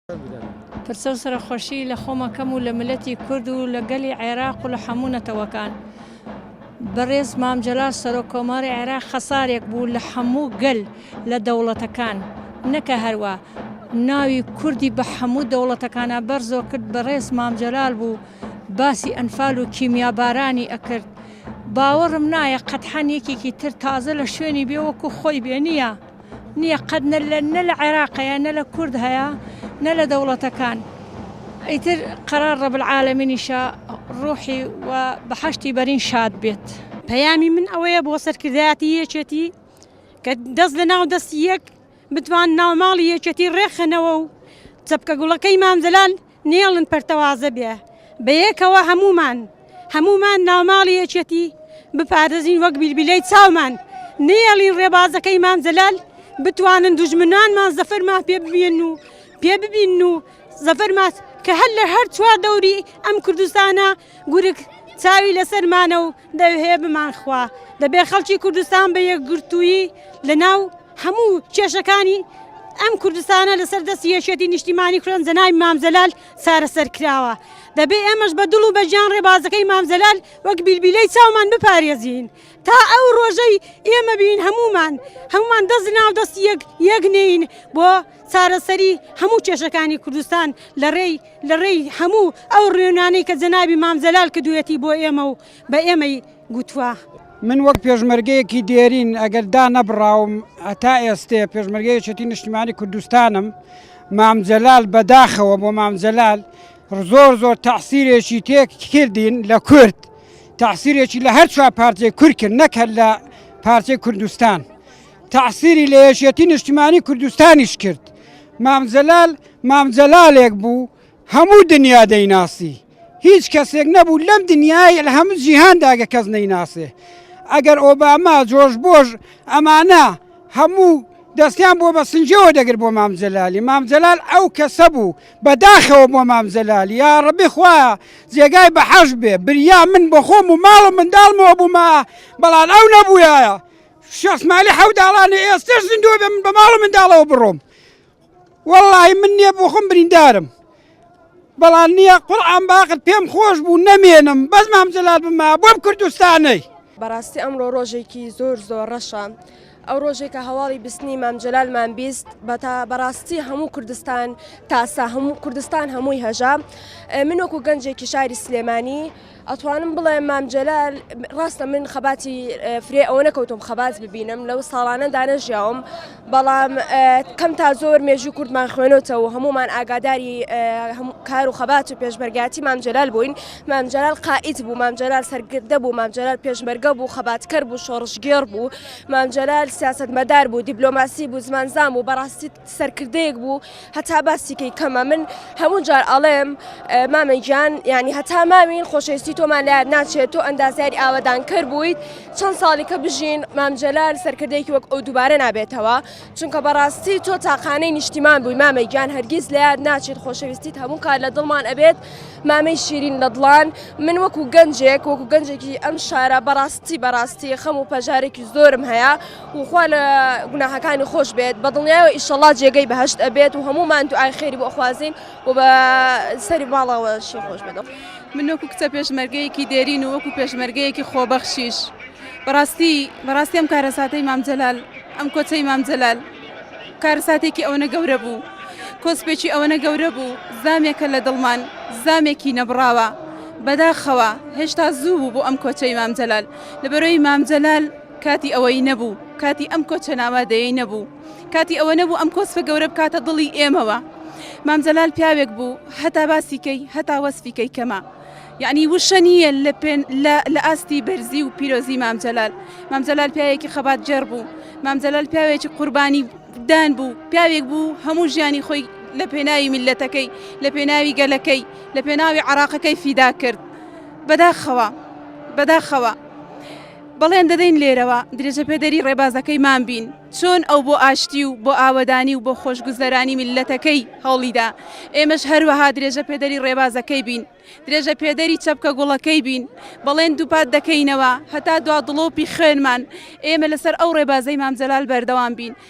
پرسە و سەرخۆشی لە خۆمەکەم و لە ملەتی کورد و لە گەلی عێراق و لە هەموو نەتەوەکان. بەڕێز مام جەلال سەرۆکۆماری عێراق خەسارێک بوو لە هەموو گەل لە دەوڵەتەکان، نەکە هەروە ناوی کوردی بە هەموو دەوڵەتەکانە بەرزۆ کرد. بەڕێز مام جەلال بوو باسی ئەنفال و کیمیابارانی ئەکرد. باوەڕم نایە قەتحەن یەکێکی تر تازە لە شوێنی بێ وەکو خۆی بێ نییە قەت نە لە عێراقەیە نە لە کورد هەیە نە لە دەوڵەتەکان. ئیتر قەرار ڕەب العالەمینیشە ڕوحی و بەحەشتی بەرین شاد بێت. پەیامی من ئەوەیە بۆ سەرکردایەتی یەکێتی کە دەست لە ناو دەستی یەک بتوان ناوماڵی یەکێتی ڕێخەنەوە و چەپکە گوڵەکەی مام جەلال نێڵن پەرتەوازە بێ بە یەکەوە هەمومان ناوماڵی یەکێتی بپارێزین وەک بیلبیلەی چاومان. نێڵین ڕێبازەکەی مام جەلال بتوانن دوژمنانمان زەفەرمان پێ ببین و زەفەرمان کە هەر لە هەر چوار دەوری ئەم کوردستانە گورگ چاوی لەسەرمانە و دەوێ بمان خوا. دەبێ خەڵکی کوردستان بە یەکگرتووی لە ناو هەموو کێشەکانی ئەم کوردستانە لەسەر دەستی یەکێتی نیشتیمانی کوردستان جەنابی مام جەلال چارەسەر کراوە. دەبێ ئێمەش بە دڵ و بە گیان ڕێبازەکەی مام جەلال وەک بیلبیلەی چاومان بپارێزین تا ئەو ڕۆژەی ئێمە بین هەمومان دەست ناو دەستی یەک نین بۆ چارەسەری هەموو کێشەکانی کوردستان لە ڕێی هەموو ئەو ڕێنانەی کە جەنابی مام جەلال کردوویەتی بۆ ئێمە و بە ئێمەی گوتووە. من وەک پێشمەرگەیەکی دێرین ئەگەر دا نەبڕاوم هەتا ئێستێ پێشمەرگەیەکی نیشتیمانی کوردستانم مام جەلال بەداخەوە بۆ مام جەلال زۆر تەحسیرێکی تێک کردین لە کورد، تەحسیرێکی لە هەر چوار پارچەی کورد کرد نەکە لە پارچەی کوردستان. تەحسیری لە یەکێتی نیشتیمانی کوردستانیش کرد. مام جەلالێک بوو هەموو دنیا دەیناسی، هیچ کەسێک نەبوو لەم دنیای لە هەموو جیهانداگە کەس نەیناسێ. ئەگەر ئۆباما جۆرج بۆش ئەمانە هەموو دەستیان بۆ بە سنجەوە دەگر بۆ مام جەلالی. مام جەلال ئەو کەسە بوو بەداخەوە بۆ مام جەلالی. یا ڕەبی خوایە جێگای بەحەش بێ بریا من بە خۆم و ماڵ و منداڵمەوە بوومە، بەڵام ئەو نەبووایە شەخس مالی حەوداڵانە ئێستش زیندوو بێ من بە ماڵ و منداڵەوە بڕۆم. وەڵڵاهی من نییە بۆ خۆم بریندارم، بەڵام نییە قوڵعام باقت پێم خۆش بوو نەمێنم بەس مام جەلال بما بۆم کوردستانەی. بەڕاستی ئەمڕۆ ڕۆژێکی زۆر ڕەشە. ئەو ڕۆژێکە هەواڵی بستنی مام جەلالمان بیست بەڕاستی هەموو کوردستان تاسا هەموو کوردستان هەمووی هەژا. من وەکو گەنجێکی شاری سلێمانی ئەتوانم بڵێم مام جەلال ڕاستە من خەباتی فرێ ئەوە نەکەوتم خەبات ببینم لەو ساڵانەدا نەژیاوم، بەڵام کەم تا زۆر مێژوو کوردمان خوێنەوەتەوە هەمومان ئاگاداری کار و خەبات و پێشمەرگاتی مام جەلال بووین. مام جەلال قائید بوو، مام جەلال سەرکردە بوو، مام جەلال پێشمەرگە بوو، خەباتکەر بوو، شۆڕژگێڕ بوو، مام جەلال سیاسەتمەدار بوو، دیپلۆماسی بوو، زمانزان بوو، بەڕاستی سەرکردەیەک بوو. هەتا باسیکەی کەمە من هەموو جار ئەڵێم مامەی گیان یعنی هەتا ماوین خۆشەویستی تۆمان لە یاد ناچێت، تۆ ئەندازیاری ئاوەدانکەر بوویت چەند ساڵی کە بژین مام جەلال سەرکردەیەکی وەک ئەو دووبارە نابێتەوە، چونکە بەڕاستی تۆ تاقانەی نیشتیمان بووی مامەی گیان هەرگیز لە یاد ناچێت خۆشەویستیت هەموو کار لە دڵمان ئەبێت مامەی شیرین لە دڵان. من وەکو گەنجێکی ئەم شارە بەڕاستی خەم و پەژارێکی زۆرم هەیە و خوا لە گوناهەکانی خۆش بێت بە دڵنیایەوە ئیشەڵڵا جێگەی بەهەشت ئەبێت و هەمومان دوعای خێری بۆ خوازین و بە سەری باڵەوە شی خۆش بێت. من وەکو کچە پێشمەرگەیەکی دێرین و وەکو پێشمەرگەیەکی خۆبەخشیش بەڕاستی ئەم کارەساتەی مام جەلال ئەم کۆچەی مام جەلال کارەساتێکی ئەوەنە گەورە بوو، کۆسپێکی ئەوەنە گەورە بوو، زامێکە لە دڵمان زامێکی نەبڕاوە. بەداخەوە هێشتا زوو بوو بۆ ئەم کۆچەی مام جەلال لەبەرەوەی مام جەلال کاتی ئەوەی نەبوو، کاتی ئەم کۆچە نامادەیەی نەبوو، کاتی ئەوە نەبوو ئەم کۆسپە گەورە بکاتە دڵی ئێمەوە. مام جەلال پیاوێک بوو هەتا باسیکەی هەتا وەسفیکەی کەمە، یعنی وشە نییە لە ئاستی بەرزی و پیرۆزی مام جەلال. مام جەلال پیاوێکی خەبات جەر بوو، مام جەلال پیاوێکی قوربانی دان بوو، پیاوێک بوو هەموو ژیانی خۆی لە پێناوی میلەتەکەی، لە پێناوی گەلەکەی، لە پێناوی عێراقەکەی فیدا کرد. بەداخەوە بەڵێن دەدەین لێرەوە درێژە پێدەری ڕێبازەکەی مان بین چۆن ئەو بۆ ئاشتی و بۆ ئاوەدانی و بۆ خۆشگوزەرانی میلەتەکەی هەوڵیدا. ئێمەش هەروەها درێژە پێدەری ڕێبازەکەی بین، درێژە پێدەری چەپکە گوڵەکەی بین، بەڵێن دووپات دەکەینەوە هەتا دوا دڵۆپی خوێنمان ئێمە لەسەر ئەو ڕێبازەی مام جەلال بەردەوام بین.